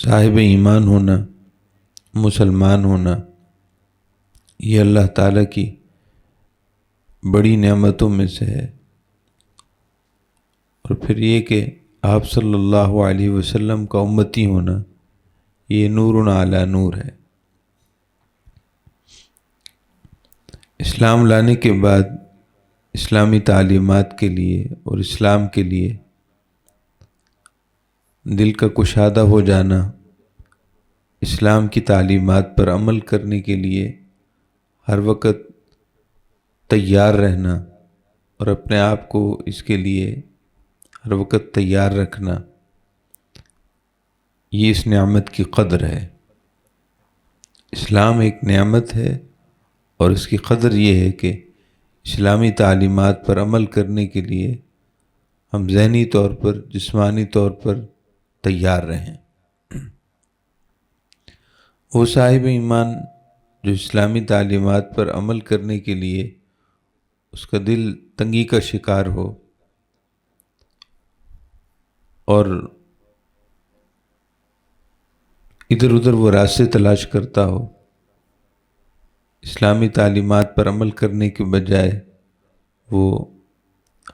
صاحب ایمان ہونا، مسلمان ہونا، یہ اللہ تعالیٰ کی بڑی نعمتوں میں سے ہے۔ اور پھر یہ کہ آپ صلی اللہ علیہ وسلم کا امتی ہونا، یہ نور علی نور ہے۔ اسلام لانے کے بعد اسلامی تعلیمات کے لیے اور اسلام کے لیے دل کا کشادہ ہو جانا، اسلام کی تعلیمات پر عمل کرنے کے لیے ہر وقت تیار رہنا اور اپنے آپ کو اس کے لیے ہر وقت تیار رکھنا، یہ اس نعمت کی قدر ہے۔ اسلام ایک نعمت ہے اور اس کی قدر یہ ہے کہ اسلامی تعلیمات پر عمل کرنے کے لیے ہم ذہنی طور پر، جسمانی طور پر تیار رہیں۔ وہ صاحب ایمان جو اسلامی تعلیمات پر عمل کرنے کے لیے اس کا دل تنگی کا شکار ہو اور ادھر ادھر وہ راستے تلاش کرتا ہو، اسلامی تعلیمات پر عمل کرنے کے بجائے وہ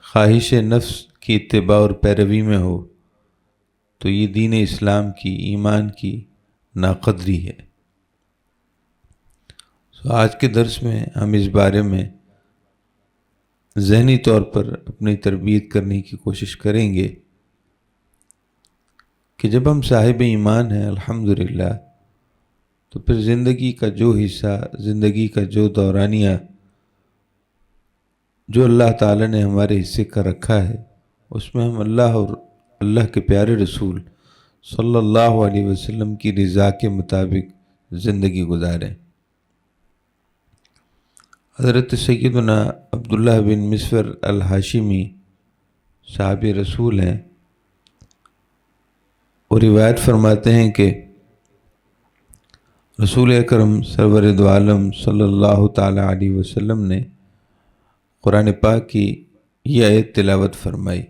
خواہش نفس کی اتباع اور پیروی میں ہو، تو یہ دین اسلام کی، ایمان کی ناقدری ہے۔ آج کے درس میں ہم اس بارے میں ذہنی طور پر اپنی تربیت کرنے کی کوشش کریں گے کہ جب ہم صاحب ایمان ہیں الحمدللہ، تو پھر زندگی کا جو حصہ، زندگی کا جو دورانیہ جو اللہ تعالیٰ نے ہمارے حصے کا رکھا ہے، اس میں ہم اللہ اور اللہ کے پیارے رسول صلی اللہ علیہ وسلم کی رضا کے مطابق زندگی گزاریں۔ حضرت سیدنا عبداللہ بن مسور الہاشمی صحاب رسول ہیں، وہ روایت فرماتے ہیں کہ رسول اکرم سرور دو عالم صلی اللہ تعالیٰ علیہ وسلم نے قرآن پاک کی یہ آیت تلاوت فرمائی۔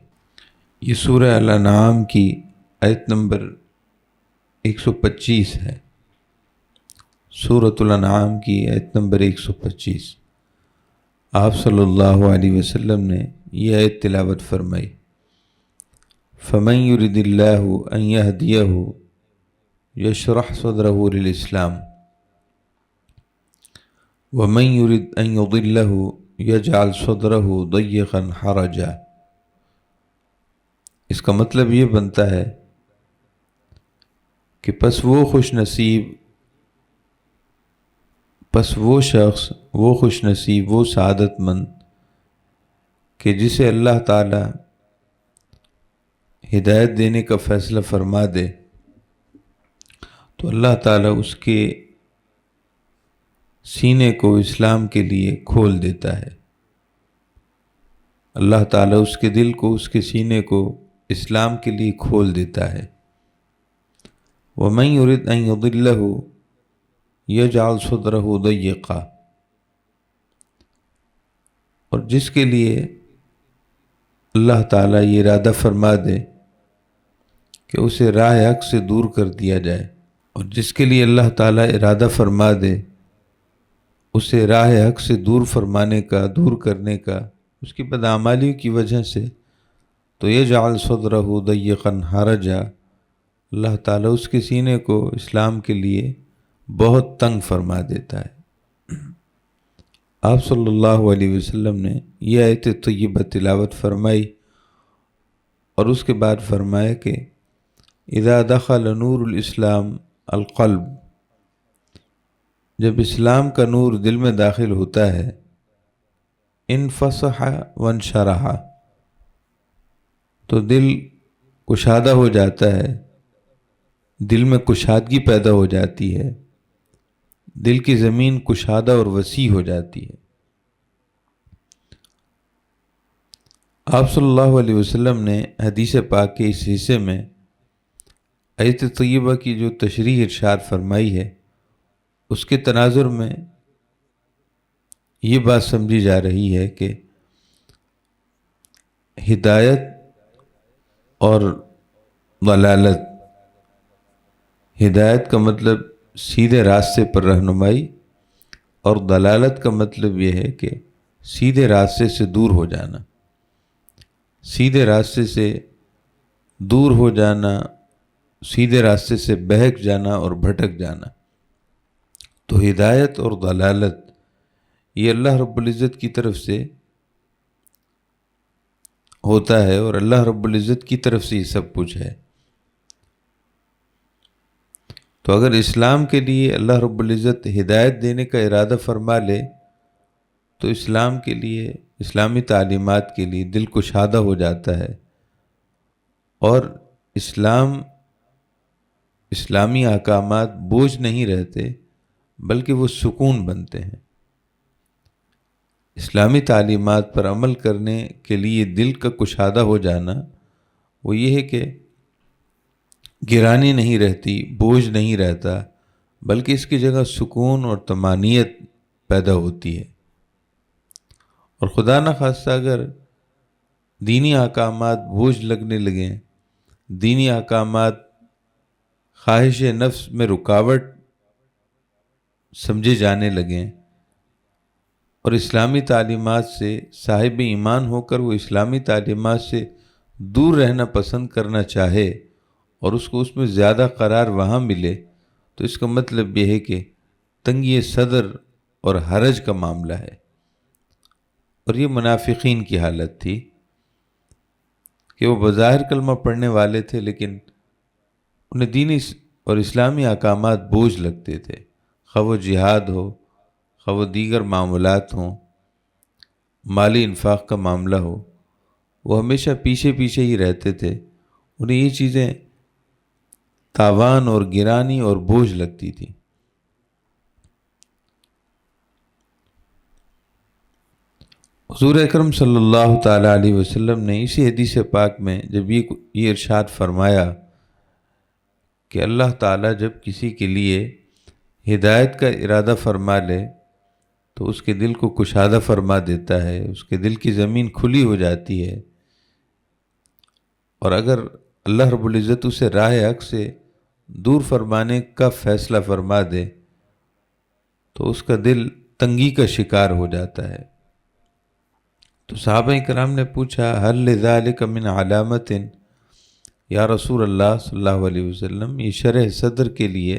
یہ سورہ الانعام کی آیت نمبر 125 ہے، سورۃ الانعام کی آیت نمبر 125۔ آپ صلی اللہ علیہ وسلم نے یہ آیت تلاوت فرمائی، فَمَن يُرِدِ اللَّهُ أَن يَهْدِيَهُ يَشْرَحْ صَدْرَهُ لِلْإِسْلَامِ وَمَن يُرِدْ أَن يُضِلَّهُ يَجْعَلْ صَدْرَهُ ضَيِّقًا حَرَجًا۔ اس کا مطلب یہ بنتا ہے کہ پس وہ خوش نصیب، پس وہ شخص، وہ خوش نصیب، وہ سعادت مند کہ جسے اللہ تعالیٰ ہدایت دینے کا فیصلہ فرما دے، تو اللہ تعالیٰ اس کے سینے کو اسلام کے لیے کھول دیتا ہے۔ اللہ تعالیٰ اس کے دل کو، اس کے سینے کو اسلام کے لیے کھول دیتا ہے۔ وَمَن يُرِدْ أَن يُضِلَّهُ يَجْعَلْ صَدْرَهُ ضَيِّقًا، اور جس کے لیے اللہ تعالیٰ یہ ارادہ فرما دے کہ اسے راہ حق سے دور کر دیا جائے، اور جس کے لیے اللہ تعالیٰ ارادہ فرما دے اسے راہ حق سے دور فرمانے کا، دور کرنے کا، اس کی بدعمالی کی وجہ سے، تو یجعل صدرہ ضیقا حرجا، اللہ تعالیٰ اس کے سینے کو اسلام کے لیے بہت تنگ فرما دیتا ہے۔ آپ صلی اللہ علیہ وسلم نے یہ آیت طیبہ تلاوت فرمائی اور اس کے بعد فرمایا کہ اذا دخل نور الاسلام القلب، جب اسلام کا نور دل میں داخل ہوتا ہے، انفسح وانشرح، تو دل کشادہ ہو جاتا ہے، دل میں کشادگی پیدا ہو جاتی ہے، دل کی زمین کشادہ اور وسیع ہو جاتی ہے۔ آپ صلی اللہ علیہ وسلم نے حدیث پاک کے اس حصے میں آیت طیبہ کی جو تشریح ارشاد فرمائی ہے، اس کے تناظر میں یہ بات سمجھی جا رہی ہے کہ ہدایت اور ضلالت، ہدایت کا مطلب سیدھے راستے پر رہنمائی، اور دلالت کا مطلب یہ ہے کہ سیدھے راستے سے دور ہو جانا، سیدھے راستے سے دور ہو جانا، سیدھے راستے سے بہک جانا اور بھٹک جانا۔ تو ہدایت اور دلالت یہ اللہ رب العزت کی طرف سے ہوتا ہے، اور اللہ رب العزت کی طرف سے یہ سب کچھ ہے۔ تو اگر اسلام کے لیے اللہ رب العزت ہدایت دینے کا ارادہ فرما لے تو اسلام کے لیے، اسلامی تعلیمات کے لیے دل کشادہ ہو جاتا ہے، اور اسلامی احکامات بوجھ نہیں رہتے بلکہ وہ سکون بنتے ہیں۔ اسلامی تعلیمات پر عمل کرنے کے لیے دل کا کشادہ ہو جانا وہ یہ ہے کہ گرانی نہیں رہتی، بوجھ نہیں رہتا، بلکہ اس کی جگہ سکون اور طمانینت پیدا ہوتی ہے۔ اور خدا نخواستہ اگر دینی احکامات بوجھ لگنے لگیں، دینی احکامات خواہش نفس میں رکاوٹ سمجھے جانے لگیں، اور اسلامی تعلیمات سے صاحب ایمان ہو کر وہ اسلامی تعلیمات سے دور رہنا پسند کرنا چاہے اور اس کو اس میں زیادہ قرار وہاں ملے، تو اس کا مطلب یہ ہے کہ تنگی صدر اور حرج کا معاملہ ہے۔ اور یہ منافقین کی حالت تھی کہ وہ بظاہر کلمہ پڑھنے والے تھے، لیکن انہیں دینی اور اسلامی احکامات بوجھ لگتے تھے، خواہ وہ جہاد ہو، خواہ وہ دیگر معاملات ہوں، مالی انفاق کا معاملہ ہو، وہ ہمیشہ پیچھے پیچھے ہی رہتے تھے۔ انہیں یہ چیزیں تاوان اور گرانی اور بوجھ لگتی تھی۔ حضور اکرم صلی اللہ تعالیٰ علیہ وسلم نے اسی حدیث پاک میں جب یہ ارشاد فرمایا کہ اللہ تعالیٰ جب کسی کے لیے ہدایت کا ارادہ فرما لے تو اس کے دل کو کشادہ فرما دیتا ہے، اس کے دل کی زمین کھلی ہو جاتی ہے، اور اگر اللہ رب العزت اسے راہ حق سے دور فرمانے کا فیصلہ فرما دے تو اس کا دل تنگی کا شکار ہو جاتا ہے۔ تو صحابہ کرام نے پوچھا هل لذلك من علامت، یا رسول اللہ صلی اللہ علیہ وسلم، یہ شرح صدر کے لیے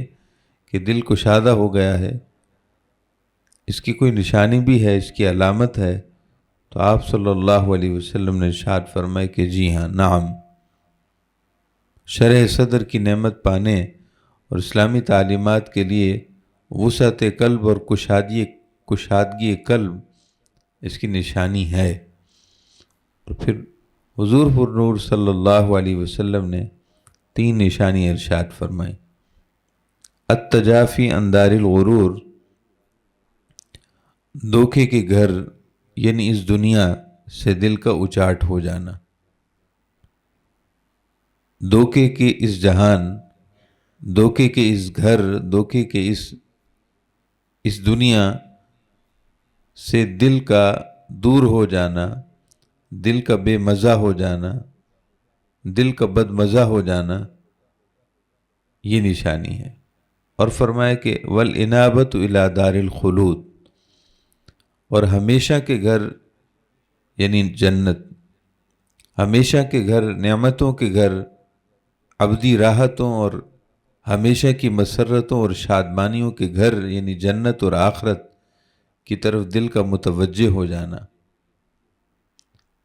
کہ دل کشادہ ہو گیا ہے، اس کی کوئی نشانی بھی ہے، اس کی علامت ہے؟ تو آپ صلی اللہ علیہ وسلم نے ارشاد فرمائے کہ جی ہاں، نعم، شرح صدر کی نعمت پانے اور اسلامی تعلیمات کے لیے وسعت قلب اور کشادگی قلب اس کی نشانی ہے۔ اور پھر حضور پر نور صلی اللہ علیہ وسلم نے 3 نشانی ارشاد فرمائی۔ التجافی عن دار الغرور، دھوکے کے گھر یعنی اس دنیا سے دل کا اچاٹ ہو جانا، دھوکے کے اس جہان، دھوکے کے اس گھر، دھوکے کے اس دنیا سے دل کا دور ہو جانا، دل کا بے مزہ ہو جانا، دل کا بد مزہ ہو جانا، یہ نشانی ہے۔ اور فرمایا کہ والانابۃ الی دار الخلود، اور ہمیشہ کے گھر یعنی جنت، ہمیشہ کے گھر، نعمتوں کے گھر، ابدی راحتوں اور ہمیشہ کی مسرتوں اور شادمانیوں کے گھر یعنی جنت اور آخرت کی طرف دل کا متوجہ ہو جانا۔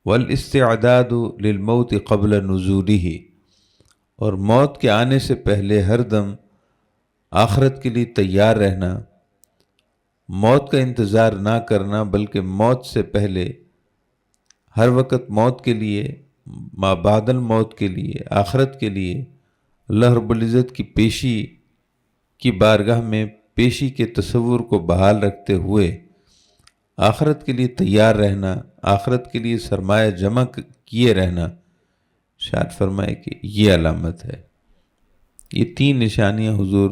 والاستعداد للموت قبل نزولہ، اور موت کے آنے سے پہلے ہر دم آخرت کے لیے تیار رہنا، موت کا انتظار نہ کرنا بلکہ موت سے پہلے ہر وقت موت کے لیے، ما بعد الموت کے لیے، آخرت کے لیے اللہ رب العزت کی پیشی کی بارگاہ میں پیشی کے تصور کو بحال رکھتے ہوئے آخرت کے لیے تیار رہنا، آخرت کے لیے سرمایہ جمع کیے رہنا۔ ارشاد فرمائے کہ یہ علامت ہے۔ یہ 3 نشانیاں حضور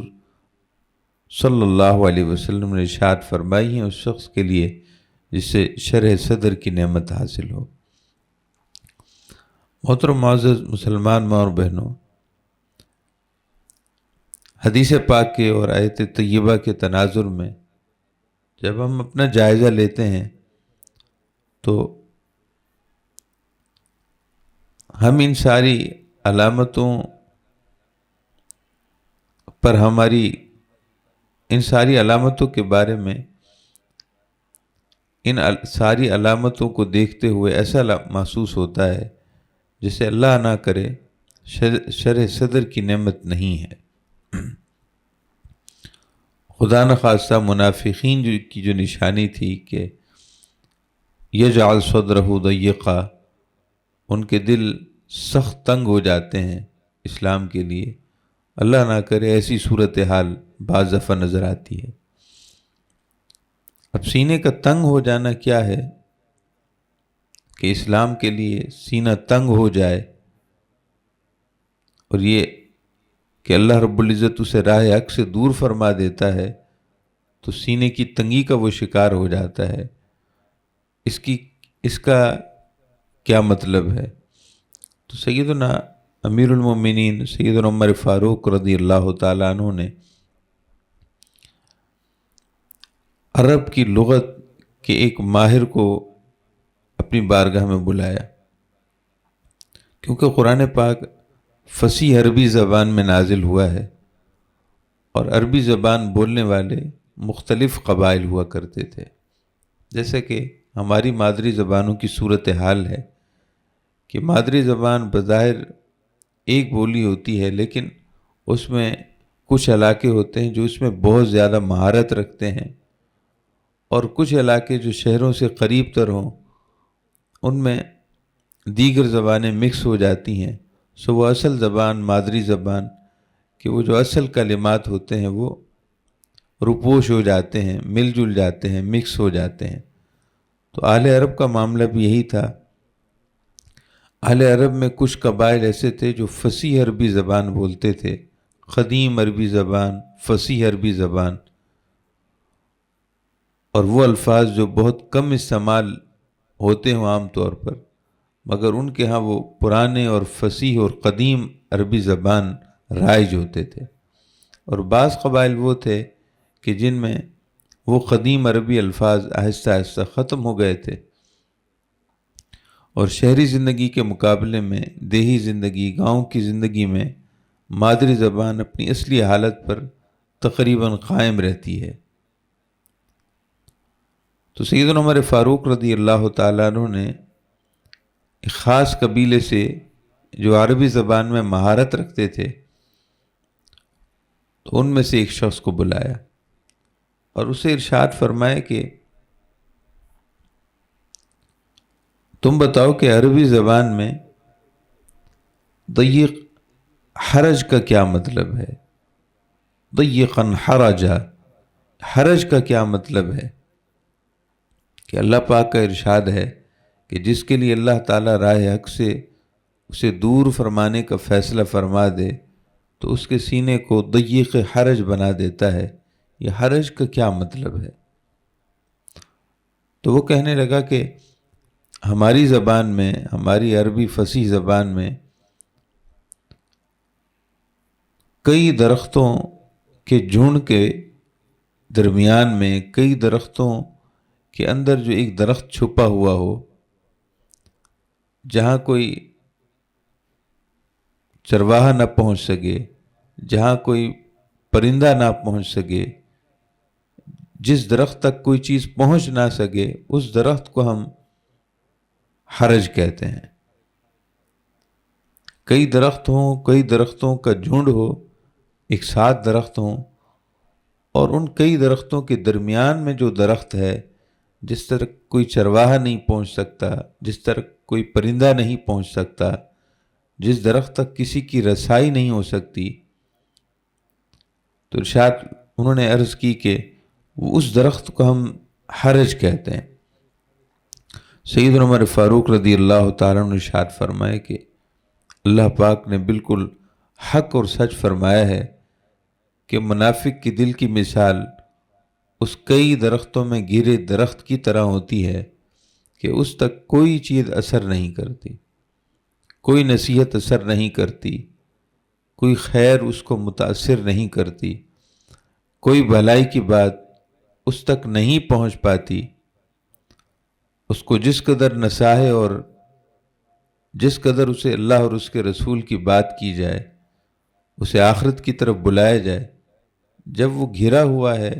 صلی اللہ علیہ وسلم نے ارشاد فرمائی ہیں اس شخص کے لیے جس سے شرح صدر کی نعمت حاصل ہو۔ محترم معزز مسلمان ماں اور بہنوں، حدیث پاک کے اور آیت طیبہ کے تناظر میں جب ہم اپنا جائزہ لیتے ہیں تو ہم ان ساری علامتوں پر ان ساری علامتوں کے بارے میں ان ساری علامتوں کو دیکھتے ہوئے ایسا محسوس ہوتا ہے جسے اللہ نہ کرے شرح صدر کی نعمت نہیں ہے۔ خدا نخواستہ منافقین کی جو نشانی تھی کہ یجعل صدرہ ضیقا، ان کے دل سخت تنگ ہو جاتے ہیں اسلام کے لیے، اللہ نہ کرے ایسی صورتحال بعض دفعہ نظر آتی ہے۔ اب سینے کا تنگ ہو جانا کیا ہے کہ اسلام کے لیے سینہ تنگ ہو جائے، اور یہ کہ اللہ رب العزت اسے راہ حق سے دور فرما دیتا ہے تو سینے کی تنگی کا وہ شکار ہو جاتا ہے۔ اس کا کیا مطلب ہے؟ تو سیدنا امیر المومنین سیدنا عمر فاروق رضی اللہ تعالیٰ عنہ نے عرب کی لغت کے ایک ماہر کو اپنی بارگاہ میں بلایا، کیونکہ قرآن پاک فصیح عربی زبان میں نازل ہوا ہے اور عربی زبان بولنے والے مختلف قبائل ہوا کرتے تھے، جیسے کہ ہماری مادری زبانوں کی صورتحال ہے کہ مادری زبان بظاہر ایک بولی ہوتی ہے، لیکن اس میں کچھ علاقے ہوتے ہیں جو اس میں بہت زیادہ مہارت رکھتے ہیں، اور کچھ علاقے جو شہروں سے قریب تر ہوں ان میں دیگر زبانیں مکس ہو جاتی ہیں، سو وہ اصل زبان مادری زبان کہ وہ جو اصل کلمات ہوتے ہیں وہ روپوش ہو جاتے ہیں، مل جل جاتے ہیں، مکس ہو جاتے ہیں۔ تو اہل عرب کا معاملہ بھی یہی تھا۔ اہل عرب میں کچھ قبائل ایسے تھے جو فصیح عربی زبان بولتے تھے، قدیم عربی زبان، فصیح عربی زبان، اور وہ الفاظ جو بہت کم استعمال ہوتے ہیں عام طور پر، مگر ان کے ہاں وہ پرانے اور فصیح اور قدیم عربی زبان رائج ہوتے تھے۔ اور بعض قبائل وہ تھے کہ جن میں وہ قدیم عربی الفاظ آہستہ آہستہ ختم ہو گئے تھے، اور شہری زندگی کے مقابلے میں دیہی زندگی، گاؤں کی زندگی میں مادری زبان اپنی اصلی حالت پر تقریباً قائم رہتی ہے۔ تو سیدنا عمر فاروق رضی اللہ تعالیٰ عنہ نے ایک خاص قبیلے سے جو عربی زبان میں مہارت رکھتے تھے تو ان میں سے ایک شخص کو بلایا اور اسے ارشاد فرمایا کہ تم بتاؤ کہ عربی زبان میں ضیق حرج کا کیا مطلب ہے؟ ضیقاً حرجا، حرج کا کیا مطلب ہے؟ کہ اللہ پاک کا ارشاد ہے کہ جس کے لیے اللہ تعالیٰ راہ حق سے اسے دور فرمانے کا فیصلہ فرما دے تو اس کے سینے کو ضیق حرج بنا دیتا ہے، یہ حرج کا کیا مطلب ہے؟ تو وہ کہنے لگا کہ ہماری زبان میں، ہماری عربی فصیح زبان میں کئی درختوں کے جھنڈ کے درمیان میں، کئی درختوں کے اندر جو ایک درخت چھپا ہوا ہو، جہاں کوئی چرواہا نہ پہنچ سکے، جہاں کوئی پرندہ نہ پہنچ سکے، جس درخت تک کوئی چیز پہنچ نہ سکے، اس درخت کو ہم حرج کہتے ہیں۔ کئی درخت ہوں، کئی درختوں کا جھنڈ ہو، ایک ساتھ درخت ہوں، اور ان کئی درختوں کے درمیان میں جو درخت ہے، جس طرح کوئی چرواہا نہیں پہنچ سکتا، جس طرح کوئی پرندہ نہیں پہنچ سکتا، جس درخت تک کسی کی رسائی نہیں ہو سکتی، تو ارشاد انہوں نے عرض کی کہ اس درخت کو ہم حرج کہتے ہیں۔ سیدنا عمر فاروق رضی اللہ تعالیٰ نے ارشاد فرمائے کہ اللہ پاک نے بالکل حق اور سچ فرمایا ہے کہ منافق کی دل کی مثال اس کئی درختوں میں گرے درخت کی طرح ہوتی ہے کہ اس تک کوئی چیز اثر نہیں کرتی، کوئی نصیحت اثر نہیں کرتی، کوئی خیر اس کو متاثر نہیں کرتی، کوئی بھلائی کی بات اس تک نہیں پہنچ پاتی، اس کو جس قدر نصاحے اور جس قدر اسے اللہ اور اس کے رسول کی بات کی جائے، اسے آخرت کی طرف بلایا جائے، جب وہ گھرا ہوا ہے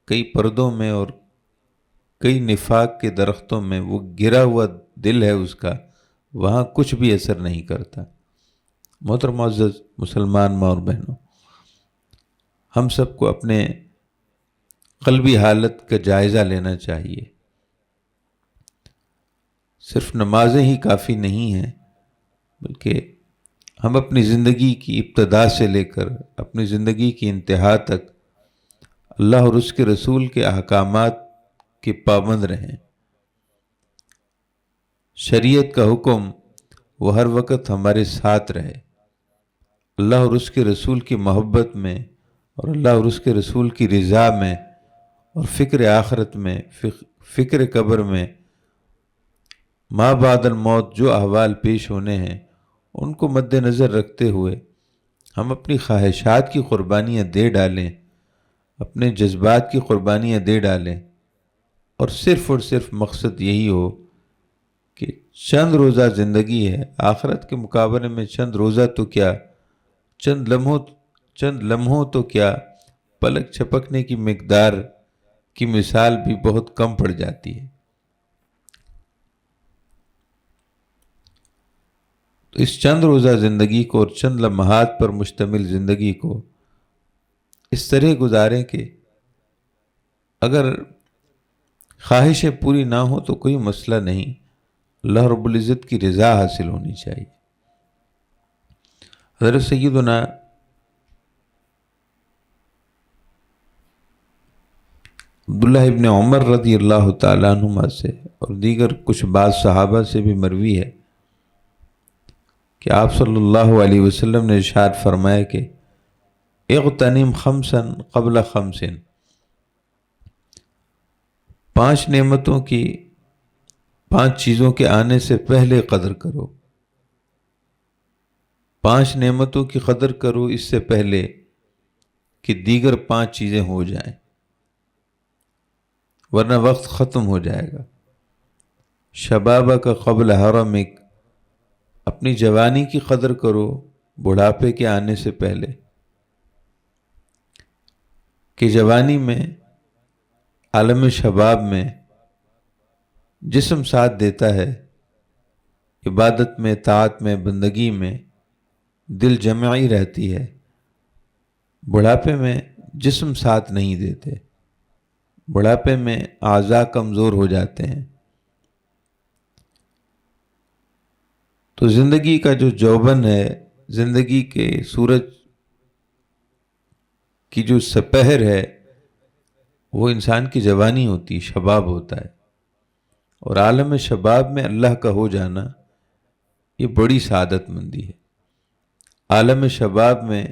کئی پردوں میں اور کئی نفاق کے درختوں میں، وہ گرا ہوا دل ہے اس کا، وہاں کچھ بھی اثر نہیں کرتا۔ محترم معزز مسلمان ماں اور بہنوں، ہم سب کو اپنے قلبی حالت کا جائزہ لینا چاہیے۔ صرف نمازیں ہی کافی نہیں ہیں، بلکہ ہم اپنی زندگی کی ابتدا سے لے کر اپنی زندگی کی انتہا تک اللہ اور اس کے رسول کے احکامات کے پابند رہیں۔ شریعت کا حکم وہ ہر وقت ہمارے ساتھ رہے۔ اللہ اور اس کے رسول کی محبت میں اور اللہ اور اس کے رسول کی رضا میں اور فکر آخرت میں، فکر قبر میں، ما بعد الموت جو احوال پیش ہونے ہیں ان کو مد نظر رکھتے ہوئے ہم اپنی خواہشات کی قربانیاں دے ڈالیں، اپنے جذبات کی قربانیاں دے ڈالیں، اور صرف مقصد یہی ہو کہ چند روزہ زندگی ہے، آخرت کے مقابلے میں چند روزہ تو کیا، چند لمحوں تو کیا، پلک چھپکنے کی مقدار کی مثال بھی بہت کم پڑ جاتی ہے۔ تو اس چند روزہ زندگی کو اور چند لمحات پر مشتمل زندگی کو اس طرح گزاریں کہ اگر خواہشیں پوری نہ ہوں تو کوئی مسئلہ نہیں، اللہ رب العزت کی رضا حاصل ہونی چاہیے۔ حضرت سیدنا عبداللہ ابن عمر رضی اللہ تعالیٰ عنہما سے اور دیگر کچھ بعض صحابہ سے بھی مروی ہے کہ آپ صلی اللہ علیہ وسلم نے ارشاد فرمایا کہ اغتنم خمسا قبل خمس، 5 نعمتوں کی، 5 چیزوں کے آنے سے پہلے قدر کرو، 5 نعمتوں کی قدر کرو اس سے پہلے کہ دیگر 5 چیزیں ہو جائیں، ورنہ وقت ختم ہو جائے گا۔ شبابہ کا قبل حرمک، اپنی جوانی کی قدر کرو بڑھاپے کے آنے سے پہلے، کہ جوانی میں، عالم شباب میں جسم ساتھ دیتا ہے، عبادت میں، طاعت میں، بندگی میں دل جمعی رہتی ہے، بڑھاپے میں جسم ساتھ نہیں دیتے، بڑھاپے میں اعضاء کمزور ہو جاتے ہیں۔ تو زندگی کا جو جوبن ہے، زندگی کے سورج کی جو سپہر ہے، وہ انسان کی جوانی ہوتی، شباب ہوتا ہے، اور عالم شباب میں اللہ کا ہو جانا یہ بڑی سعادت مندی ہے۔ عالم شباب میں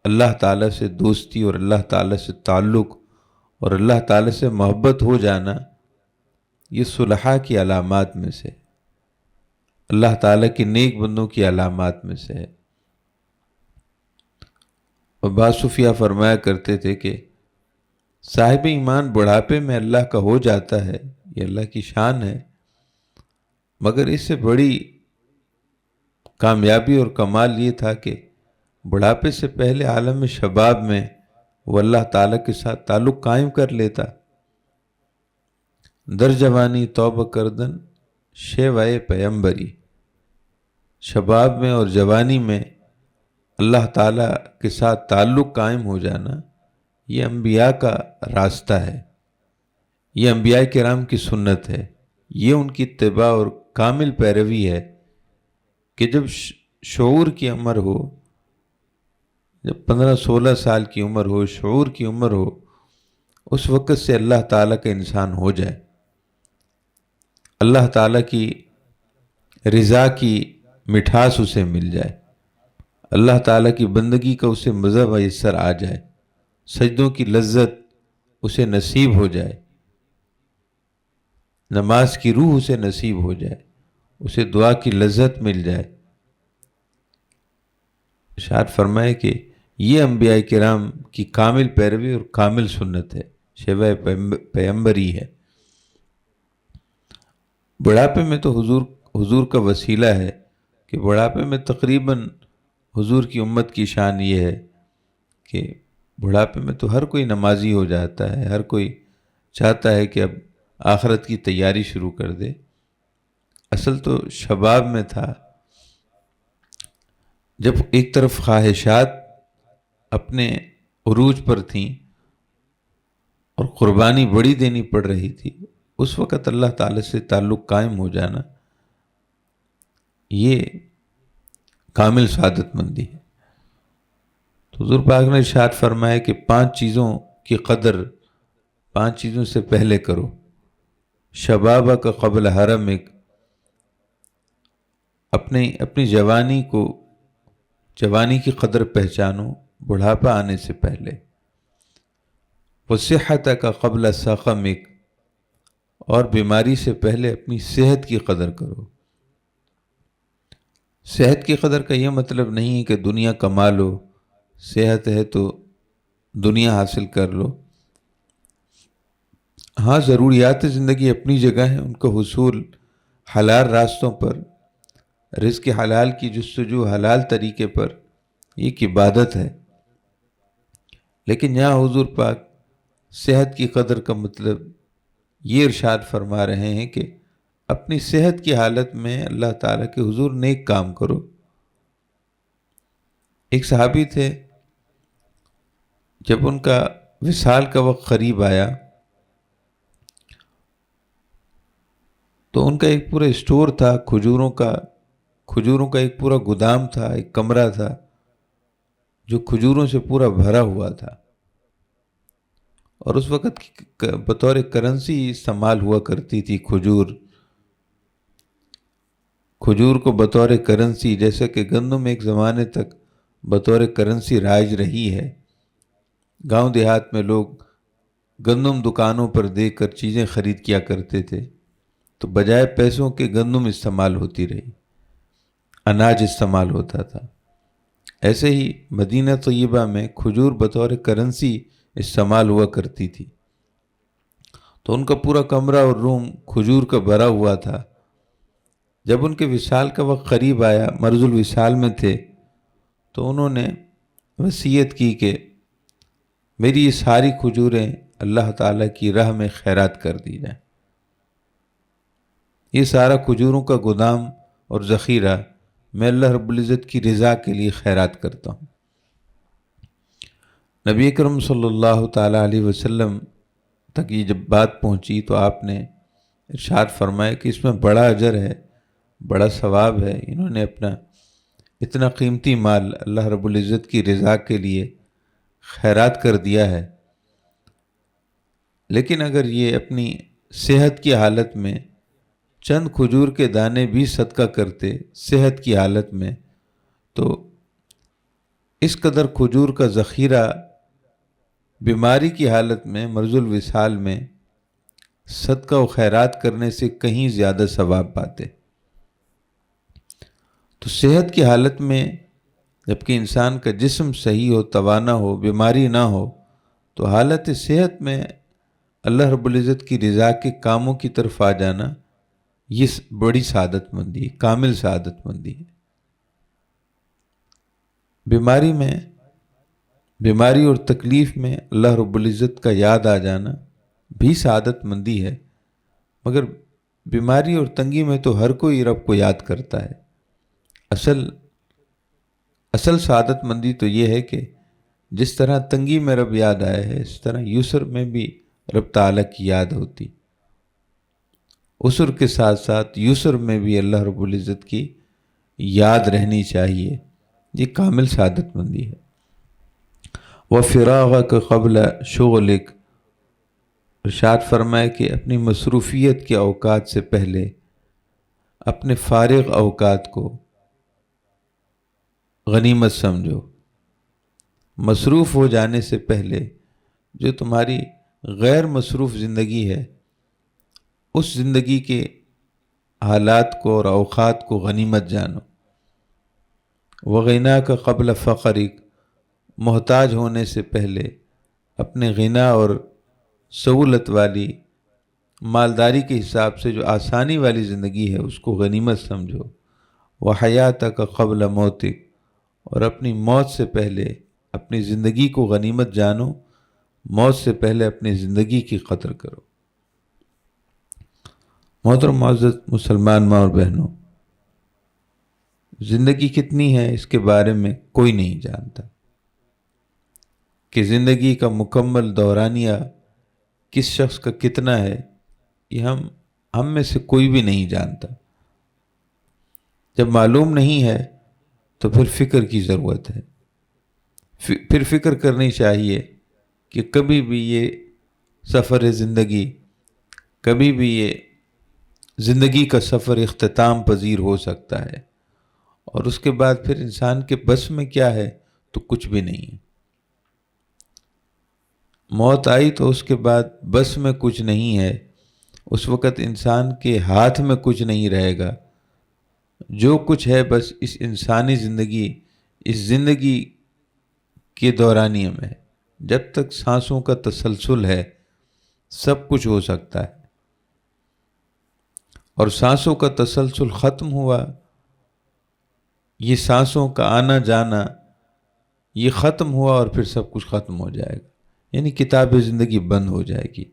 اللہ تعالیٰ سے دوستی اور اللہ تعالیٰ سے تعلق اور اللہ تعالیٰ سے محبت ہو جانا یہ صلحاء کی علامات میں سے، اللہ تعالیٰ کی نیک بندوں کی علامات میں سے ہے۔ اور بعض صوفیاء فرمایا کرتے تھے کہ صاحب ایمان بڑھاپے میں اللہ کا ہو جاتا ہے، یہ اللہ کی شان ہے، مگر اس سے بڑی کامیابی اور کمال یہ تھا کہ بڑھاپے سے پہلے عالم شباب میں وہ اللہ تعالیٰ کے ساتھ تعلق قائم کر لیتا۔ در جوانی توبہ کردن شیوائے پیمبری، شباب میں اور جوانی میں اللہ تعالیٰ کے ساتھ تعلق قائم ہو جانا یہ انبیاء کا راستہ ہے، یہ انبیاء کرام کی سنت ہے، یہ ان کی اتباع اور کامل پیروی ہے کہ جب شعور کی عمر ہو، جب 15-16 سال کی عمر ہو، شعور کی عمر ہو، اس وقت سے اللہ تعالیٰ کا انسان ہو جائے، اللہ تعالیٰ کی رضا کی مٹھاس اسے مل جائے، اللہ تعالیٰ کی بندگی کا اسے مزہ میسر آ جائے، سجدوں کی لذت اسے نصیب ہو جائے، نماز کی روح اسے نصیب ہو جائے، اسے دعا کی لذت مل جائے۔ ارشاد فرمائے کہ یہ انبیاء کرام کی کامل پیروی اور کامل سنت ہے، شیوہ پیغمبری ہے۔ بڑھاپے میں تو حضور کا وسیلہ ہے کہ بڑھاپے میں تقریباً حضور کی امت کی شان یہ ہے کہ بڑھاپے میں تو ہر کوئی نمازی ہو جاتا ہے، ہر کوئی چاہتا ہے کہ اب آخرت کی تیاری شروع کر دے۔ اصل تو شباب میں تھا، جب ایک طرف خواہشات اپنے عروج پر تھیں اور قربانی بڑی دینی پڑ رہی تھی، اس وقت اللہ تعالیٰ سے تعلق قائم ہو جانا یہ کامل سعادت مندی ہے۔ تو حضور پاک نے ارشاد فرمایا کہ 5 چیزوں کی قدر 5 چیزوں سے پہلے کرو۔ شبابہ کا قبل حرمک، اپنی جوانی کی قدر پہچانو بڑھاپا آنے سے پہلے۔ وصحت کا قبل سقمک، اور بیماری سے پہلے اپنی صحت کی قدر کرو۔ صحت کی قدر کا یہ مطلب نہیں ہے کہ دنیا کما لو، صحت ہے تو دنیا حاصل کر لو۔ ہاں، ضروریات زندگی اپنی جگہ ہیں، ان کا حصول حلال راستوں پر، رزق حلال کی جستجو حلال طریقے پر، یہ ایک عبادت ہے۔ لیکن یہاں حضور پاک صحت کی قدر کا مطلب یہ ارشاد فرما رہے ہیں کہ اپنی صحت کی حالت میں اللہ تعالیٰ کے حضور نیک کام کرو۔ ایک صحابی تھے، جب ان کا وصال کا وقت قریب آیا تو ان کا ایک پورا اسٹور تھا، کھجوروں کا ایک پورا گودام تھا، ایک کمرہ تھا جو کھجوروں سے پورا بھرا ہوا تھا، اور اس وقت بطور کرنسی استعمال ہوا کرتی تھی کھجور کو بطور کرنسی، جیسا کہ گندم ایک زمانے تک بطور کرنسی رائج رہی ہے۔ گاؤں دیہات میں لوگ گندم دکانوں پر دیکھ کر چیزیں خرید کیا کرتے تھے، تو بجائے پیسوں کے گندم استعمال ہوتی رہی، اناج استعمال ہوتا تھا۔ ایسے ہی مدینہ طیبہ میں کھجور بطور کرنسی استعمال ہوا کرتی تھی، تو ان کا پورا کمرہ اور روم کھجور کا بھرا ہوا تھا۔ جب ان کے وصال کا وقت قریب آیا، مرض الوصال میں تھے، تو انہوں نے وصیت کی کہ میری یہ ساری کھجوریں اللہ تعالیٰ کی راہ میں خیرات کر دی جائیں۔ یہ سارا کھجوروں کا گودام اور ذخیرہ میں اللہ رب العزت کی رضا کے لیے خیرات کرتا ہوں۔ نبی اکرم صلی اللہ تعالیٰ علیہ وسلم تک یہ جب بات پہنچی تو آپ نے ارشاد فرمایا کہ اس میں بڑا اجر ہے، بڑا ثواب ہے، انہوں نے اپنا اتنا قیمتی مال اللہ رب العزت کی رضا کے لیے خیرات کر دیا ہے۔ لیکن اگر یہ اپنی صحت کی حالت میں چند کھجور کے دانے بھی صدقہ کرتے صحت کی حالت میں، تو اس قدر کھجور کا ذخیرہ بیماری کی حالت میں مرض الوصال میں صدقہ و خیرات کرنے سے کہیں زیادہ ثواب پاتے۔ تو صحت کی حالت میں جبکہ انسان کا جسم صحیح ہو، توانا ہو، بیماری نہ ہو، تو حالت صحت میں اللہ رب العزت کی رضا کے کاموں کی طرف آ جانا یہ بڑی سعادت مندی، کامل سعادت مندی ہے۔ بیماری اور تکلیف میں اللہ رب العزت کا یاد آ جانا بھی سعادت مندی ہے، مگر بیماری اور تنگی میں تو ہر کوئی رب کو یاد کرتا ہے۔ اصل سعادت مندی تو یہ ہے کہ جس طرح تنگی میں رب یاد آیا ہے، اس طرح یسر میں بھی رب تعالیٰ کی یاد ہوتی، عسر کے ساتھ ساتھ یسر میں بھی اللہ رب العزت کی یاد رہنی چاہیے، یہ کامل سعادت مندی ہے۔ وَفِرَاغَكَ قَبْلَ شُغْلِكَ، ارشاد فرمائے کہ اپنی مصروفیت کے اوقات سے پہلے اپنے فارغ اوقات کو غنیمت سمجھو۔ مصروف ہو جانے سے پہلے جو تمہاری غیر مصروف زندگی ہے، اس زندگی کے حالات کو اور اوقات کو غنیمت جانو۔ وغنا کا قبل فقرک، محتاج ہونے سے پہلے اپنے غنا اور سہولت والی مالداری کے حساب سے جو آسانی والی زندگی ہے اس کو غنیمت سمجھو۔ وحیاتک قبل موتک، اور اپنی موت سے پہلے اپنی زندگی کو غنیمت جانو، موت سے پہلے اپنی زندگی کی قدر کرو۔ محترم معزز مسلمان ماں اور بہنوں، زندگی کتنی ہے اس کے بارے میں کوئی نہیں جانتا، کہ زندگی کا مکمل دورانیہ کس شخص کا کتنا ہے یہ ہم میں سے کوئی بھی نہیں جانتا۔ جب معلوم نہیں ہے تو پھر فکر کی ضرورت ہے، پھر فکر کرنی چاہیے کہ کبھی بھی یہ سفر زندگی، کبھی بھی یہ زندگی کا سفر اختتام پذیر ہو سکتا ہے، اور اس کے بعد پھر انسان کے بس میں کیا ہے تو کچھ بھی نہیں ہے۔ موت آئی تو اس کے بعد بس میں کچھ نہیں ہے، اس وقت انسان کے ہاتھ میں کچھ نہیں رہے گا، جو کچھ ہے بس اس انسانی زندگی، اس زندگی کے دورانیے میں ہے۔ جب تک سانسوں کا تسلسل ہے سب کچھ ہو سکتا ہے، اور سانسوں کا تسلسل ختم ہوا، یہ سانسوں کا آنا جانا یہ ختم ہوا اور پھر سب کچھ ختم ہو جائے گا، یعنی کتاب زندگی بند ہو جائے گی۔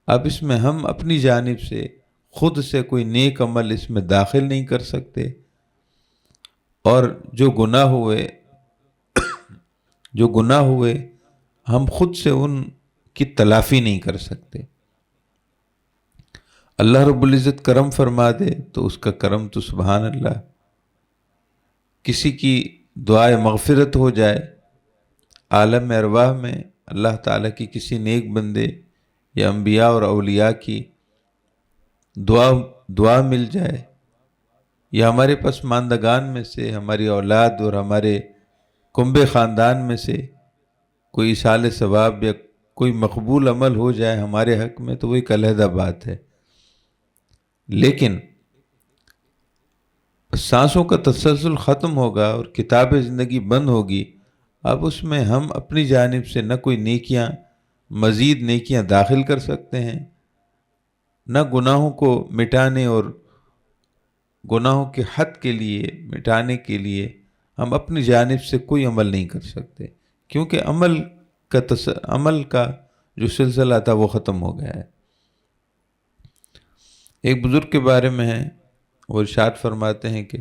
اب اس میں ہم اپنی جانب سے خود سے کوئی نیک عمل اس میں داخل نہیں کر سکتے، اور جو گناہ ہوئے ہم خود سے ان کی تلافی نہیں کر سکتے۔ اللہ رب العزت کرم فرما دے تو اس کا کرم تو سبحان اللہ، کسی کی دعائے مغفرت ہو جائے، عالم ارواح میں اللہ تعالیٰ کی کسی نیک بندے یا انبیاء اور اولیاء کی دعا مل جائے، یا ہمارے پسماندگان میں سے ہماری اولاد اور ہمارے کنبے خاندان میں سے کوئی ایصال ثواب یا کوئی مقبول عمل ہو جائے ہمارے حق میں، تو وہ ایک علیحدہ بات ہے۔ لیکن سانسوں کا تسلسل ختم ہوگا اور کتاب زندگی بند ہوگی، اب اس میں ہم اپنی جانب سے نہ کوئی مزید نیکیاں داخل کر سکتے ہیں، نہ گناہوں کو مٹانے اور گناہوں کے حد کے لیے مٹانے کے لیے ہم اپنی جانب سے کوئی عمل نہیں کر سکتے، کیونکہ عمل کا جو سلسلہ تھا وہ ختم ہو گیا ہے۔ ایک بزرگ کے بارے میں ہے، وہ ارشاد فرماتے ہیں کہ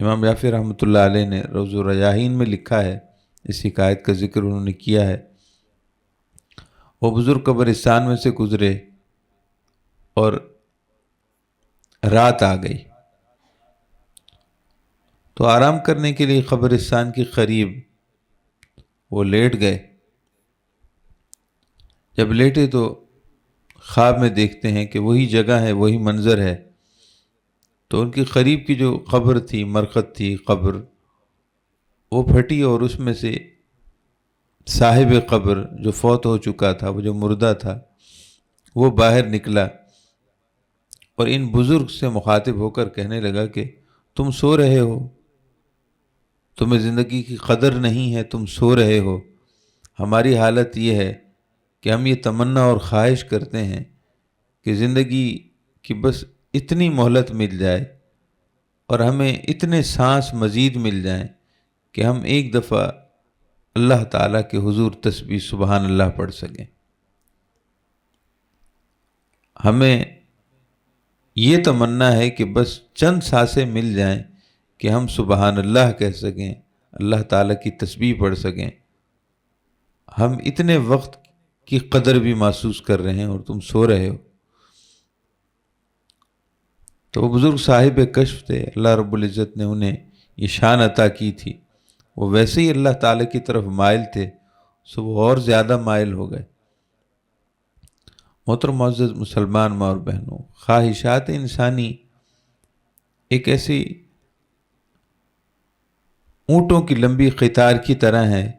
امام یافی رحمۃ اللہ علیہ نے روض الریاحین میں لکھا ہے، اس حکایت کا ذکر انہوں نے کیا ہے۔ وہ بزرگ قبرستان میں سے گزرے اور رات آ گئی، تو آرام کرنے کے لیے قبرستان کے قریب وہ لیٹ گئے۔ جب لیٹے تو خواب میں دیکھتے ہیں کہ وہی جگہ ہے، وہی منظر ہے، تو ان کی قریب کی جو قبر تھی، مرقد تھی قبر، وہ پھٹی اور اس میں سے صاحب قبر جو فوت ہو چکا تھا، وہ جو مردہ تھا، وہ باہر نکلا اور ان بزرگ سے مخاطب ہو کر کہنے لگا کہ تم سو رہے ہو، تمہیں زندگی کی قدر نہیں ہے، تم سو رہے ہو۔ ہماری حالت یہ ہے کہ ہم یہ تمنا اور خواہش کرتے ہیں کہ زندگی کی بس اتنی مہلت مل جائے اور ہمیں اتنے سانس مزید مل جائیں کہ ہم ایک دفعہ اللہ تعالیٰ کے حضور تسبیح سبحان اللہ پڑھ سکیں۔ ہمیں یہ تمنا ہے کہ بس چند سانسیں مل جائیں کہ ہم سبحان اللہ کہہ سکیں، اللہ تعالیٰ کی تسبیح پڑھ سکیں۔ ہم اتنے وقت کی قدر بھی محسوس کر رہے ہیں اور تم سو رہے ہو۔ تو وہ بزرگ صاحب کشف تھے، اللہ رب العزت نے انہیں یہ شان عطا کی تھی، وہ ویسے ہی اللہ تعالیٰ کی طرف مائل تھے، سو وہ اور زیادہ مائل ہو گئے۔ محترم معزز مسلمان ماں اور بہنوں، خواہشات انسانی ایک ایسی اونٹوں کی لمبی قطار کی طرح ہے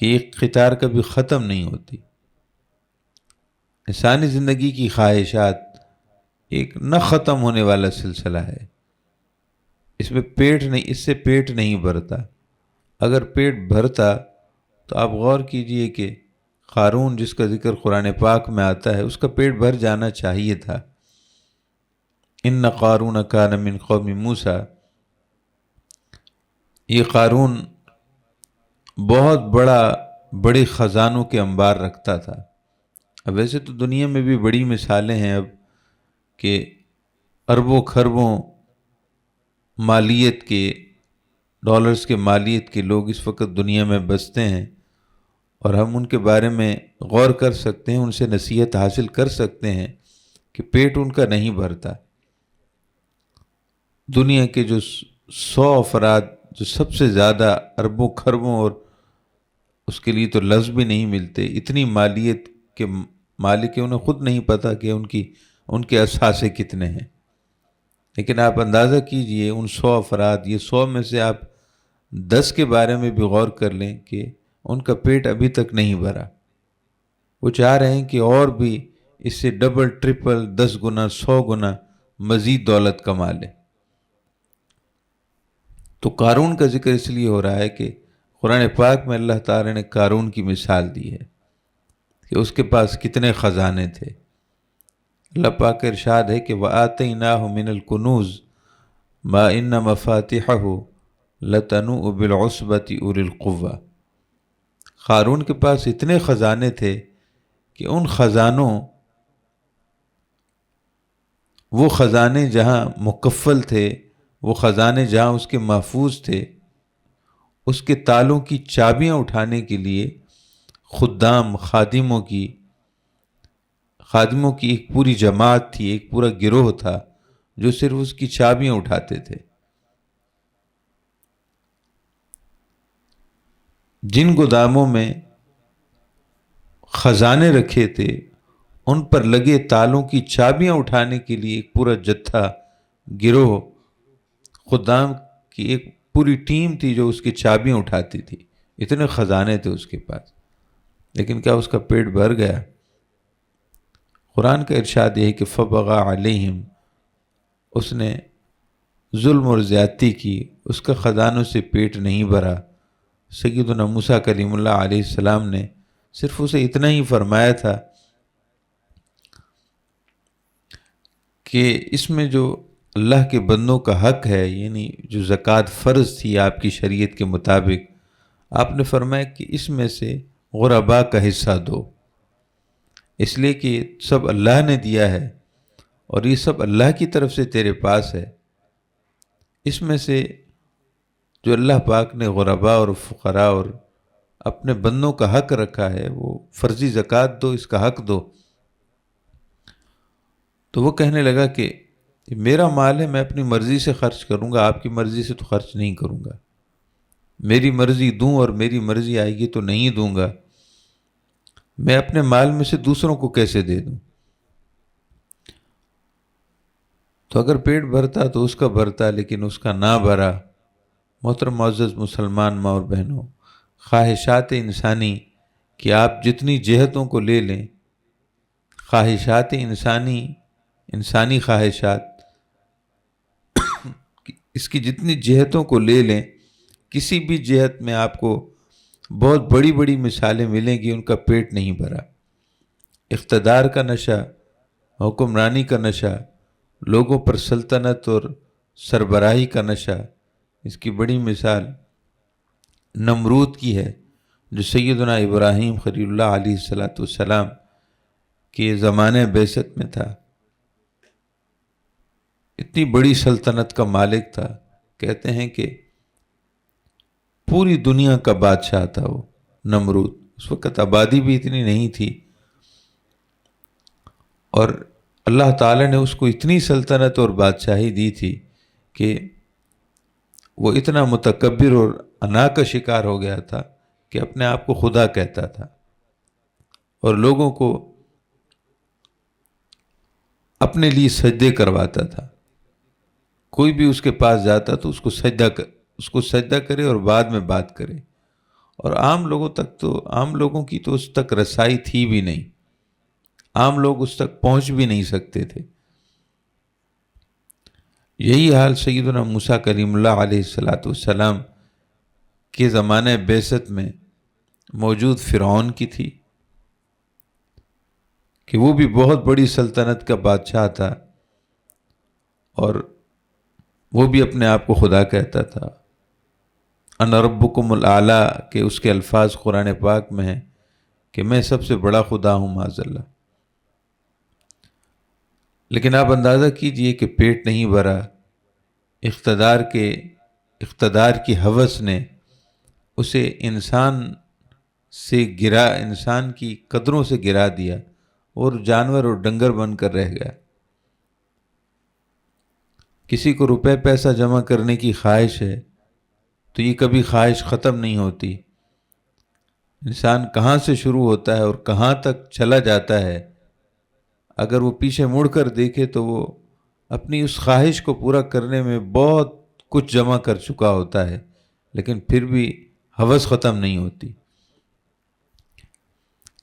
کہ ایک قطار کبھی ختم نہیں ہوتی۔ انسانی زندگی کی خواہشات ایک نہ ختم ہونے والا سلسلہ ہے، اس میں پیٹ نہیں، اس سے پیٹ نہیں بھرتا۔ اگر پیٹ بھرتا تو آپ غور کیجئے کہ قارون جس کا ذکر قرآن پاک میں آتا ہے اس کا پیٹ بھر جانا چاہیے تھا۔ ان قارون کان من قوم موسیٰ، یہ قارون بہت بڑے خزانوں کے انبار رکھتا تھا۔ اب ویسے تو دنیا میں بھی بڑی مثالیں ہیں اب کہ اربوں خربوں مالیت کے، ڈالرز کے مالیت کے لوگ اس وقت دنیا میں بستے ہیں، اور ہم ان کے بارے میں غور کر سکتے ہیں، ان سے نصیحت حاصل کر سکتے ہیں کہ پیٹ ان کا نہیں بھرتا۔ دنیا کے جو 100 افراد جو سب سے زیادہ اربوں خربوں، اور اس کے لیے تو لفظ بھی نہیں ملتے، اتنی مالیت کے مالک انہیں خود نہیں پتہ کہ ان کے اثاثے کتنے ہیں، لیکن آپ اندازہ کیجئے ان 100 افراد، یہ 100 میں سے آپ 10 کے بارے میں بھی غور کر لیں کہ ان کا پیٹ ابھی تک نہیں بھرا، وہ چاہ رہے ہیں کہ اور بھی اس سے ڈبل ٹرپل 10 گنا 100 گنا مزید دولت کما لیں۔ تو قارون کا ذکر اس لیے ہو رہا ہے کہ قرآن پاک میں اللہ تعالی نے قارون کی مثال دی ہے کہ اس کے پاس کتنے خزانے تھے۔ اللہ پاک کا ارشاد ہے کہ وَآتَيْنَاهُ مِنَ الْكُنُوزِ مَا إِنَّ مَفَاتِحَهُ لَتَنُوءُ بِالْعُصْبَةِ أُولِي الْقُوَّةِ، قارون کے پاس اتنے خزانے تھے کہ ان خزانوں، وہ خزانے جہاں مکفل تھے، وہ خزانے جہاں اس کے محفوظ تھے، اس کے تالوں کی چابیاں اٹھانے کے لیے خدام، خادموں کی ایک پوری جماعت تھی، ایک پورا گروہ تھا جو صرف اس کی چابیاں اٹھاتے تھے۔ جن گوداموں میں خزانے رکھے تھے ان پر لگے تالوں کی چابیاں اٹھانے کے لیے ایک پورا جتھا، گروہ، خدام کی ایک پوری ٹیم تھی جو اس کی چابیاں اٹھاتی تھی۔ اتنے خزانے تھے اس کے پاس، لیکن کیا اس کا پیٹ بھر گیا؟ قرآن کا ارشاد یہ ہے کہ فَبَغَى عَلَيْهِمْ، اس نے ظلم اور زیادتی کی، اس کا خزانوں سے پیٹ نہیں بھرا۔ سیدنا موسیٰ کلیم اللہ علیہ السلام نے صرف اسے اتنا ہی فرمایا تھا کہ اس میں جو اللہ کے بندوں کا حق ہے، یعنی جو زکوٰۃ فرض تھی آپ کی شریعت کے مطابق، آپ نے فرمایا کہ اس میں سے غرباء کا حصہ دو، اس لیے کہ سب اللہ نے دیا ہے اور یہ سب اللہ کی طرف سے تیرے پاس ہے۔ اس میں سے جو اللہ پاک نے غرباء اور فقراء اور اپنے بندوں کا حق رکھا ہے، وہ فرضی زکوٰۃ دو، اس کا حق دو۔ تو وہ کہنے لگا کہ میرا مال ہے، میں اپنی مرضی سے خرچ کروں گا، آپ کی مرضی سے تو خرچ نہیں کروں گا، میری مرضی دوں اور میری مرضی آئے گی تو نہیں دوں گا، میں اپنے مال میں سے دوسروں کو کیسے دے دوں؟ تو اگر پیٹ بھرتا تو اس کا بھرتا، لیکن اس کا نہ بھرا۔ محترم معزز مسلمان ماں اور بہنوں، خواہشات انسانی کہ آپ جتنی جہتوں کو لے لیں، خواہشات انسانی خواہشات اس کی جتنی جہتوں کو لے لیں، کسی بھی جہت میں آپ کو بہت بڑی بڑی مثالیں ملیں گی، ان کا پیٹ نہیں بھرا۔ اقتدار کا نشہ، حکمرانی کا نشہ، لوگوں پر سلطنت اور سربراہی کا نشہ، اس کی بڑی مثال نمرود کی ہے، جو سیدنا ابراہیم خلیل اللہ علیہ السلام کے زمانے بعثت میں تھا۔ اتنی بڑی سلطنت کا مالک تھا، کہتے ہیں کہ پوری دنیا کا بادشاہ تھا وہ نمرود۔ اس وقت آبادی بھی اتنی نہیں تھی، اور اللہ تعالی نے اس کو اتنی سلطنت اور بادشاہی دی تھی کہ وہ اتنا متکبر اور انا کا شکار ہو گیا تھا کہ اپنے آپ کو خدا کہتا تھا، اور لوگوں کو اپنے لیے سجدے کرواتا تھا۔ کوئی بھی اس کے پاس جاتا تو اس کو سجدہ کرے اور بعد میں بات کرے، اور عام لوگوں کی تو اس تک رسائی تھی بھی نہیں، عام لوگ اس تک پہنچ بھی نہیں سکتے تھے۔ یہی حال سیدنا موسیٰ کریم اللہ علیہ الصلاۃ والسلام کے زمانے بعثت میں موجود فرعون کی تھی کہ وہ بھی بہت بڑی سلطنت کا بادشاہ تھا، اور وہ بھی اپنے آپ کو خدا کہتا تھا۔ انا ربکم الاعلیٰ کہ اس کے الفاظ قرآن پاک میں ہیں کہ میں سب سے بڑا خدا ہوں معاذ اللہ۔ لیکن آپ اندازہ کیجئے کہ پیٹ نہیں بھرا، اقتدار کی ہوس نے اسے انسان کی قدروں سے گرا دیا، اور جانور اور ڈنگر بن کر رہ گیا۔ کسی کو روپے پیسہ جمع کرنے کی خواہش ہے تو یہ کبھی خواہش ختم نہیں ہوتی۔ انسان کہاں سے شروع ہوتا ہے اور کہاں تک چلا جاتا ہے، اگر وہ پیچھے مڑ کر دیکھے تو وہ اپنی اس خواہش کو پورا کرنے میں بہت کچھ جمع کر چکا ہوتا ہے، لیکن پھر بھی ہوس ختم نہیں ہوتی۔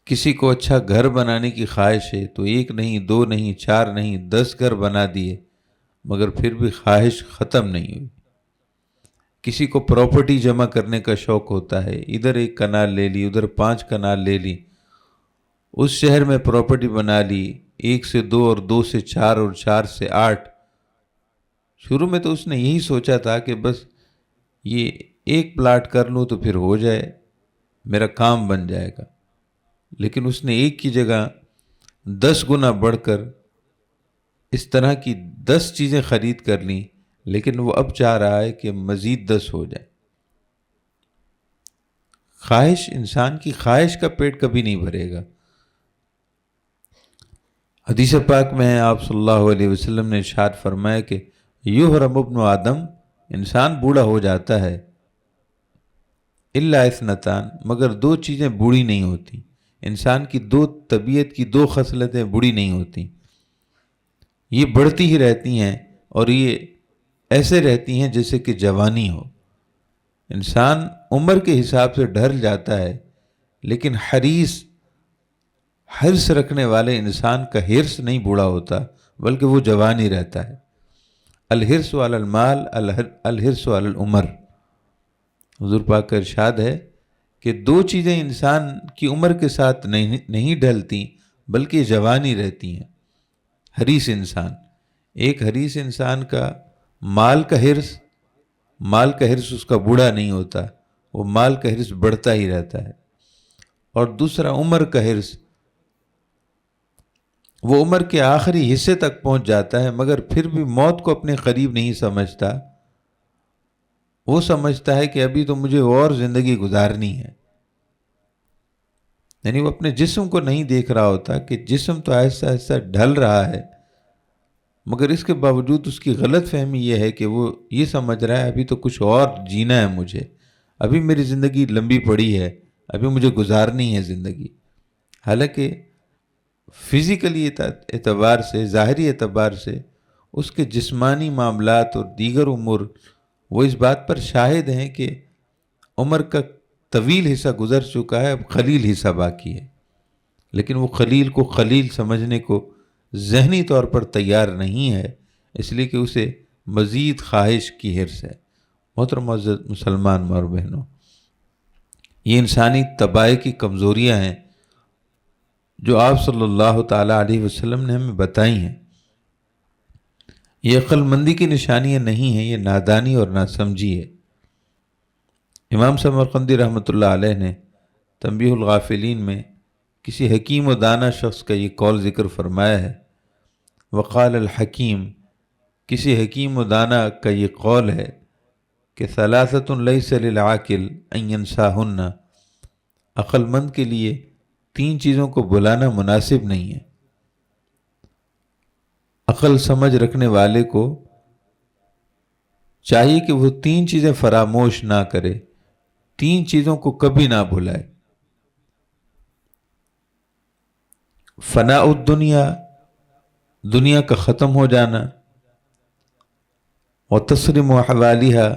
کسی کو اچھا گھر بنانے کی خواہش ہے تو 1 نہیں 2 نہیں 4 نہیں 10 گھر بنا دیے، مگر پھر بھی خواہش ختم نہیں ہوئی۔ کسی کو پراپرٹی جمع کرنے کا شوق ہوتا ہے، ادھر 1 کنال لے لی، ادھر 5 کنال لے لی، اس شہر میں پراپرٹی بنا لی، 1 سے 2 اور 2 سے 4 اور 4 سے 8۔ شروع میں تو اس نے یہی سوچا تھا کہ بس یہ 1 پلاٹ کر لوں تو پھر ہو جائے، میرا کام بن جائے گا، لیکن اس نے 1 کی جگہ 10 گنا بڑھ کر اس طرح کی 10 چیزیں خرید کر لیں، لیکن وہ اب چاہ رہا ہے کہ مزید 10 ہو جائے۔ خواہش، انسان کی خواہش کا پیٹ کبھی نہیں بھرے گا۔ حدیث پاک میں ہے، آپ صلی اللہ علیہ وسلم نے ارشاد فرمایا کہ یحرم ابن آدم، انسان بوڑھا ہو جاتا ہے، الا اثنتان، مگر 2 چیزیں بوڑھی نہیں ہوتی۔ انسان کی 2 طبیعت کی 2 خصلتیں بوڑھی نہیں ہوتی، یہ بڑھتی ہی رہتی ہیں، اور یہ ایسے رہتی ہیں جیسے کہ جوانی ہو۔ انسان عمر کے حساب سے ڈھل جاتا ہے، لیکن حرص رکھنے والے انسان کا حرص نہیں بوڑھا ہوتا، بلکہ وہ جوان ہی رہتا ہے۔ الحرص علی المال، الحرص علی العمر، حضور پاک کا ارشاد ہے کہ 2 چیزیں انسان کی عمر کے ساتھ نہیں ڈھلتی، بلکہ جوانی رہتی ہیں۔ حریص انسان، ایک حریص انسان کا مال کا حرص اس کا بوڑھا نہیں ہوتا، وہ مال کا حرص بڑھتا ہی رہتا ہے۔ اور دوسرا عمر کا حرص، وہ عمر کے آخری حصے تک پہنچ جاتا ہے، مگر پھر بھی موت کو اپنے قریب نہیں سمجھتا، وہ سمجھتا ہے کہ ابھی تو مجھے اور زندگی گزارنی ہے۔ یعنی وہ اپنے جسم کو نہیں دیکھ رہا ہوتا کہ جسم تو آہستہ آہستہ ڈھل رہا ہے، مگر اس کے باوجود اس کی غلط فہمی یہ ہے کہ وہ یہ سمجھ رہا ہے ابھی تو کچھ اور جینا ہے مجھے، ابھی میری زندگی لمبی پڑی ہے، ابھی مجھے گزارنی ہے زندگی۔ حالانکہ فزیکلی اعتبار سے، ظاہری اعتبار سے اس کے جسمانی معاملات اور دیگر امور وہ اس بات پر شاہد ہیں کہ عمر کا طویل حصہ گزر چکا ہے، اب قلیل حصہ باقی ہے، لیکن وہ قلیل کو قلیل سمجھنے کو ذہنی طور پر تیار نہیں ہے، اس لیے کہ اسے مزید خواہش کی حرص ہے۔ محترم معزز مسلمان ماں اور بہنوں، یہ انسانی طبائع کی کمزوریاں ہیں جو آپ صلی اللہ تعالیٰ علیہ وسلم نے ہمیں بتائی ہیں۔ یہ عقل مندی کی نشانیاں نہیں ہیں، یہ نادانی اور ناسمجھی ہے۔ امام سمرقندی رحمۃ اللہ علیہ نے تنبیہ الغافلین میں کسی حکیم و دانا شخص کا یہ قول ذکر فرمایا ہے۔ وقال الحکیم، کسی حکیم و دانا کا یہ قول ہے کہ ثلاثۃ لیس للعاقل ان ینساہن، عقل مند کے لیے 3 چیزوں کو بلانا مناسب نہیں ہے۔ عقل سمجھ رکھنے والے کو چاہیے کہ وہ 3 چیزیں فراموش نہ کرے، 3 چیزوں کو کبھی نہ بھلائے۔ فناء الدنیا، دنیا کا ختم ہو جانا، وتصرم احوالها،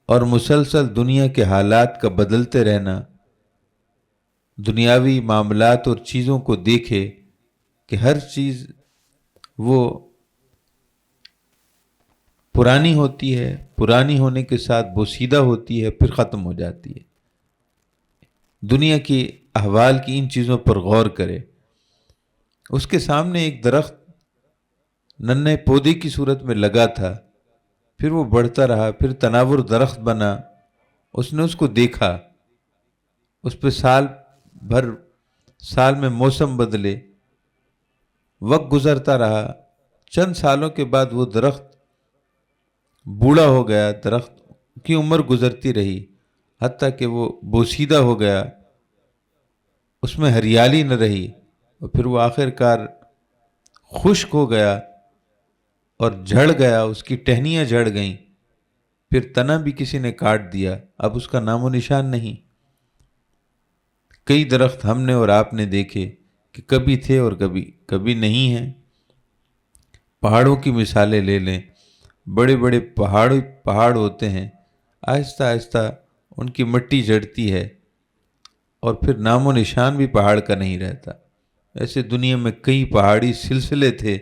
اور مسلسل دنیا کے حالات کا بدلتے رہنا، دنیاوی معاملات اور چیزوں کو دیکھے کہ ہر چیز وہ پرانی ہوتی ہے، پرانی ہونے کے ساتھ بوسیدہ ہوتی ہے، پھر ختم ہو جاتی ہے۔ دنیا کی احوال کی ان چیزوں پر غور کرے۔ اس کے سامنے ایک درخت ننھے پودے کی صورت میں لگا تھا، پھر وہ بڑھتا رہا، پھر تناور درخت بنا۔ اس نے اس کو دیکھا، اس پہ سال میں موسم بدلے، وقت گزرتا رہا۔ چند سالوں کے بعد وہ درخت بوڑھا ہو گیا، درخت کی عمر گزرتی رہی، حتیٰ کہ وہ بوسیدہ ہو گیا، اس میں ہریالی نہ رہی، اور پھر وہ آخر کار خشک ہو گیا اور جھڑ گیا، اس کی ٹہنیاں جھڑ گئیں، پھر تنا بھی کسی نے کاٹ دیا، اب اس کا نام و نشان نہیں۔ کئی درخت ہم نے اور آپ نے دیکھے کہ کبھی تھے اور کبھی نہیں ہیں۔ پہاڑوں کی مثالیں لے لیں، بڑے بڑے پہاڑ ہوتے ہیں، آہستہ آہستہ ان کی مٹی جڑتی ہے اور پھر نام و نشان بھی پہاڑ کا نہیں رہتا۔ ایسے دنیا میں کئی پہاڑی سلسلے تھے